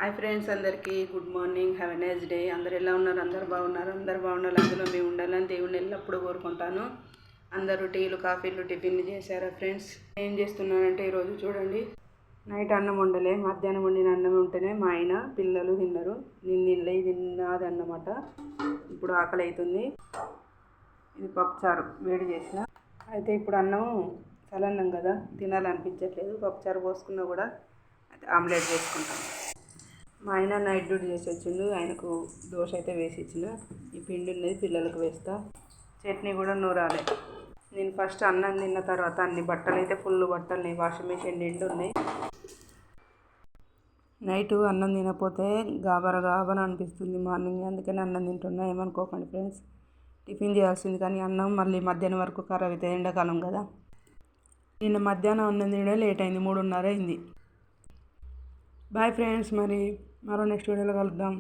Hi friends, అందరికీ good morning. Have a nice day. అందరు ఎలా ఉన్నారు? అందరు బాగున్నారు. అందులో మేము ఉండాలని దేవుడిని ఎల్లప్పుడూ కోరుకుంటాను. అందరూ టీలు, కాఫీలు, టిఫిన్లు చేశారా ఫ్రెండ్స్? ఏం చేస్తున్నానంటే ఈరోజు చూడండి, నైట్ అన్నం వండలే, మధ్యాహ్నం వండిన అన్నం ఉంటేనే మా ఆయన పిల్లలు తిన్నారు. నేను తినలే, ఇది నాది అన్నమాట. ఇప్పుడు ఆకలి అవుతుంది. ఇది పప్పుచారు వేడి చేసిన. అయితే ఇప్పుడు అన్నం చలన్నం కదా, తినాలనిపించట్లేదు. పప్పుచారు పోసుకున్నా కూడా ఆమ్లెట్ చేసుకుంటాం. మా ఆయన నైట్ డ్యూటీ చేసి వచ్చిండు. ఆయనకు దోశ అయితే వేసి ఇచ్చిన. ఈ పిండి ఉన్నది, పిల్లలకు వేస్తా. చట్నీ కూడా నూరాలి. నేను ఫస్ట్ అన్నం తిన్న తర్వాత అన్ని బట్టలు అయితే ఫుల్ బట్టలు వాషింగ్ మిషన్ నిండు ఉన్నాయి. నైట్ అన్నం తినకపోతే గాబర అనిపిస్తుంది మార్నింగ్, అందుకని అన్నం తింటున్నా. ఏమనుకోకండి ఫ్రెండ్స్. టిఫిన్ చేయాల్సింది కానీ అన్నం మళ్ళీ మధ్యాహ్నం వరకు ఖరాబ్ అవుతుంది, ఎండాకాలం కదా. నిన్న మధ్యాహ్నం అన్నం తినడం లేట్ అయింది, 3:30 అయింది. బాయ్ ఫ్రెండ్స్, మరి మరో నెక్స్ట్ వీడియోలో కలుద్దాం.